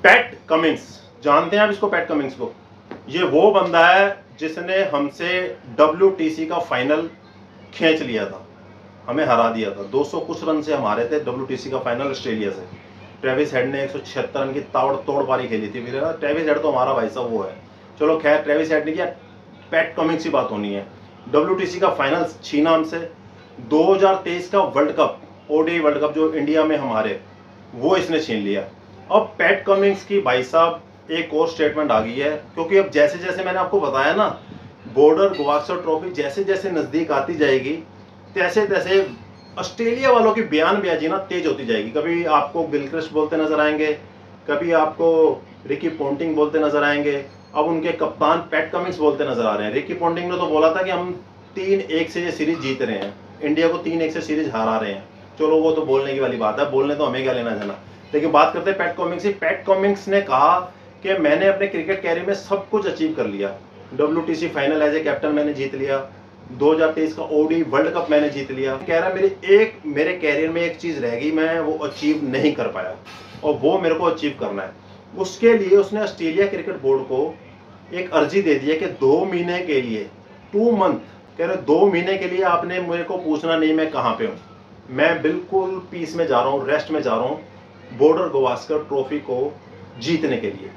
PAT Cummins, जानते हैं आप इसको? पैट कमिंस को, ये वो बंदा है जिसने हमसे WTC का फाइनल खींच लिया था, हमें हरा दिया था। 200 कुछ रन से हम हारे थे WTC का फाइनल ऑस्ट्रेलिया से। ट्रेविस हेड ने 176 रन की ताबड़तोड़ पारी खेली थी। फिर ट्रेविस हेड तो हमारा भाई साहब वो है, चलो खैर ट्रेविस हेड ने किया, पैट कमिंस की बात होनी है। WTC का फाइनल छीना हमसे। 2023 का world cup, ODI world cup जो इंडिया में हमारे, वो इसने छीन लिया। अब पैट कमिंस की भाई साहब एक और स्टेटमेंट आ गई है, क्योंकि अब जैसे जैसे मैंने आपको बताया ना, बॉर्डर गवास्कर ट्रॉफी जैसे जैसे नजदीक आती जाएगी तैसे तैसे ऑस्ट्रेलिया वालों की बयानबाजी ना तेज होती जाएगी। कभी आपको गिलक्रिस्ट बोलते नजर आएंगे, कभी आपको रिकी पोंटिंग बोलते नजर आएंगे, अब उनके कप्तान पैट कमिंस बोलते नजर आ रहे हैं। रिकी पोंटिंग ने तो बोला था कि हम 3-1 से ये सीरीज जीत रहे हैं, इंडिया को 3-1 से सीरीज हरा रहे हैं। चलो वो तो बोलने की वाली बात है, बोलने तो हमें क्या लेना देना। लेकिन बात करते हैं पैट कमिंस की। पैट कमिंस ने कहा कि मैंने अपने क्रिकेट कैरियर में सब कुछ अचीव कर लिया। WTC final as a captain मैंने जीत लिया, 2023 का ODI वर्ल्ड कप मैंने जीत लिया। कह रहा मेरे कैरियर में एक चीज रह गई, मैं वो अचीव नहीं कर पाया और वो मेरे को अचीव करना है। उसके लिए उसने ऑस्ट्रेलिया क्रिकेट बोर्ड को एक अर्जी दे दी है कि 2 महीने के लिए, 2 मंथ, कह रहे 2 महीने के लिए आपने मेरे को पूछना नहीं मैं कहाँ पे हूँ, मैं बिल्कुल पीस में जा रहा हूँ, रेस्ट में जा रहा हूँ बॉर्डर गवास्कर ट्रॉफी को जीतने के लिए।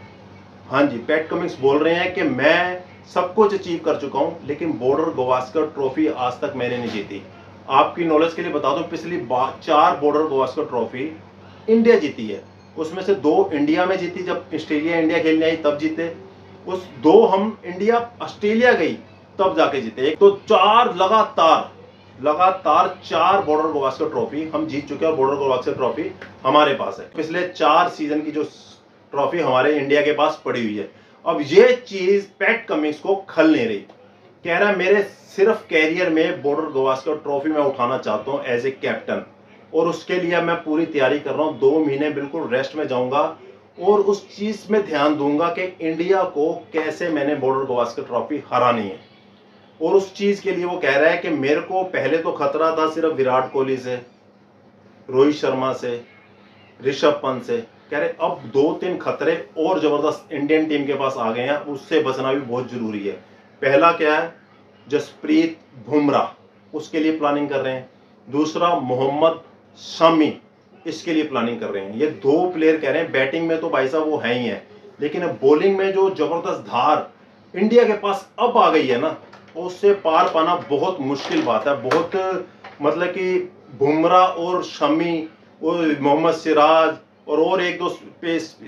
हाँ जी, पैट कमिंस बोल रहे हैं कि मैं सब कुछ अचीव कर चुका हूँ, लेकिन बॉर्डर गवास्कर ट्रॉफी आज तक मैंने नहीं जीती। आपकी नॉलेज के लिए बता दूं, पिछली 4 बॉर्डर गवास्कर ट्रॉफी इंडिया जीती है, उसमें से 2 इंडिया में जीती, जब ऑस्ट्रेलिया इंडिया खेलने आई तब जीते। उस 2 हम इंडिया ऑस्ट्रेलिया गई तब जाके जीते। एक तो 4 लगातार 4 बॉर्डर गवास्कर ट्रॉफी हम जीत चुके हैं और बॉर्डर गवास्कर ट्रॉफी हमारे पास है। पिछले 4 सीजन की जो ट्रॉफी हमारे इंडिया के पास पड़ी हुई है। अब ये चीज पैट कमिंस को खल नहीं रही, कह रहा है मेरे सिर्फ कैरियर में बॉर्डर गवास्कर ट्रॉफी मैं उठाना चाहता हूं एज ए कैप्टन, और उसके लिए मैं पूरी तैयारी कर रहा हूं। 2 महीने बिल्कुल रेस्ट में जाऊंगा और उस चीज में ध्यान दूंगा कि इंडिया को कैसे मैंने बॉर्डर गवास्कर ट्रॉफी हरानी है। और उस चीज के लिए वो कह रहा है कि मेरे को पहले तो खतरा था सिर्फ विराट कोहली से, रोहित शर्मा से, ऋषभ पंत से, कह रहे अब 2-3 खतरे और जबरदस्त इंडियन टीम के पास आ गए हैं, उससे बचना भी बहुत जरूरी है। पहला क्या है, जसप्रीत बुमराह, उसके लिए प्लानिंग कर रहे हैं। दूसरा मोहम्मद शमी, इसके लिए प्लानिंग कर रहे हैं। ये 2 प्लेयर कह रहे हैं। बैटिंग में तो भाई साहब वो है ही है, लेकिन अब बॉलिंग में जो जबरदस्त धार इंडिया के पास अब आ गई है ना, उससे पार पाना बहुत मुश्किल बात है। बहुत मतलब कि बुमराह और शमी और मोहम्मद सिराज और 1-2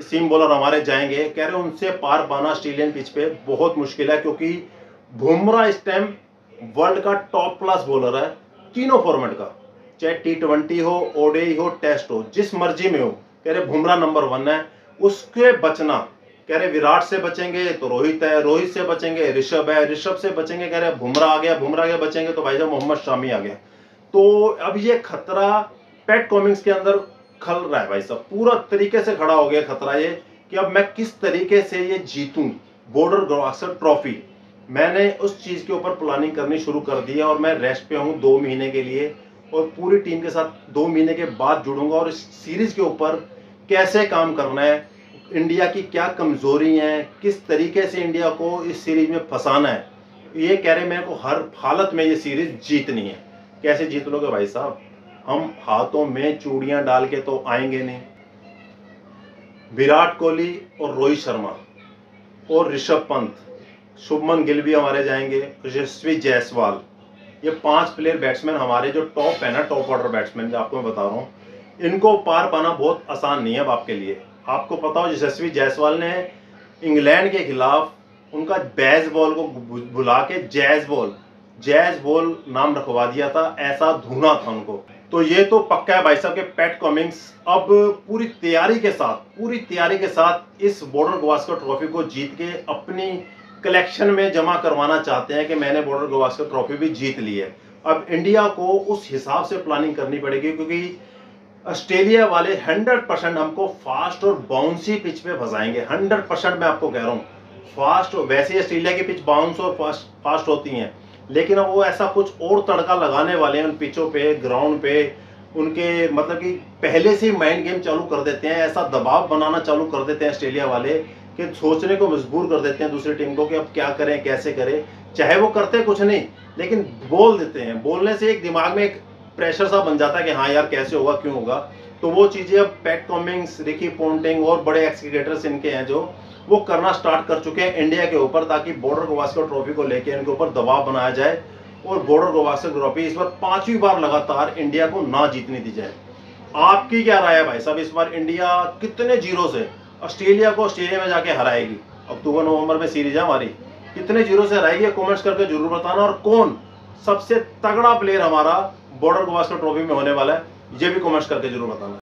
सीम बॉलर हमारे जाएंगे, कह रहे उनसे पार पाना ऑस्ट्रेलियन पिच पे बहुत मुश्किल है, क्योंकि बुमराह इस टाइम वर्ल्ड का टॉप क्लास बॉलर है तीनों फॉर्मेट का, चाहे T20 हो, ODI हो, टेस्ट हो, जिस मर्जी में हो। कह रहे बुमराह नंबर 1 है। उसके बचना, कह रहे विराट से बचेंगे तो रोहित है, रोहित से बचेंगे ऋषभ है, ऋषभ से बचेंगे कह रहे बुमराह आ गया, बुमराह के बचेंगे तो भाई साहब मोहम्मद शामी आ गया। तो अब ये खतरा पैट कमिंस के अंदर खल रहा है भाई साहब, पूरा तरीके से खड़ा हो गया खतरा ये कि अब मैं किस तरीके से ये जीतूं बॉर्डर गवास्कर ट्रॉफी। मैंने उस चीज के ऊपर प्लानिंग करनी शुरू कर दी है और मैं रेस्ट पे हूं 2 महीने के लिए, और पूरी टीम के साथ 2 महीने के बाद जुड़ूंगा और इस सीरीज के ऊपर कैसे काम करना है, इंडिया की क्या कमजोरी है, किस तरीके से इंडिया को इस सीरीज में फंसाना है। ये कह रहे मेरे को हर हालत में ये सीरीज जीतनी है। कैसे जीत लोगे भाई साहब, हम हाथों में चूड़ियां डाल के तो आएंगे नहीं। विराट कोहली और रोहित शर्मा और ऋषभ पंत, शुभमन गिल भी हमारे जाएंगे, यशस्वी जायसवाल, ये 5 प्लेयर बैट्समैन हमारे जो टॉप है ना, टॉप ऑर्डर बैट्समैन जो आपको मैं बता रहा हूँ, इनको पार पाना बहुत आसान नहीं है अब आपके लिए। आपको पता हो यशस्वी जायसवाल ने इंग्लैंड के खिलाफ उनका बेस बॉल को बुला के जैज बॉल नाम रखवा दिया था, ऐसा धुना था उनको। तो ये तो पक्का है भाई साहब के पैट कमिंस अब पूरी तैयारी के साथ इस बॉर्डर गवास्कर ट्रॉफी को जीत के अपनी कलेक्शन में जमा करवाना चाहते हैं कि मैंने बॉर्डर गवास्कर ट्रॉफी भी जीत ली है। अब इंडिया को उस हिसाब से प्लानिंग करनी पड़ेगी, क्योंकि ऑस्ट्रेलिया वाले 100% हमको फास्ट और बाउंसी पिच पे फंसाएंगे। 100% मैं आपको कह रहा हूँ, फास्ट। वैसे ही ऑस्ट्रेलिया की पिच बाउंस और फास्ट होती हैं, लेकिन अब वो ऐसा कुछ और तड़का लगाने वाले हैं उन पिचों पे, ग्राउंड पे, उनके मतलब कि पहले से ही माइंड गेम चालू कर देते हैं, ऐसा दबाव बनाना चालू कर देते हैं ऑस्ट्रेलिया वाले कि सोचने को मजबूर कर देते हैं दूसरी टीम को कि अब क्या करें कैसे करें। चाहे वो करते कुछ नहीं लेकिन बोल देते हैं, बोलने से एक दिमाग में एक प्रेशर सा बन जाता है कि हाँ यार कैसे होगा क्यों होगा। तो वो चीज़ें अब पैट कमिंग्स, रिकी पोंटिंग और बड़े एक्स क्रिकेटर्स इनके हैं जो वो करना स्टार्ट कर चुके हैं इंडिया के ऊपर, ताकि बॉर्डर गवास्कर ट्रॉफी को लेकर इनके ऊपर दबाव बनाया जाए और बॉर्डर गवास्कर ट्रॉफी इस बार 5वीं बार लगातार इंडिया को ना जीतने दी जाए। आपकी क्या राय है भाई साहब, इस बार इंडिया कितने जीरो से ऑस्ट्रेलिया को ऑस्ट्रेलिया में जाके हराएगी? अक्टूबर नवंबर में सीरीज है हमारी, कितने जीरो से हराएगी? कमेंट्स करके जरूर बताना। और कौन सबसे तगड़ा प्लेयर हमारा बॉर्डर गवास्कर ट्रॉफी में होने वाला है ये भी कमेंट्स करके जरूर बताना।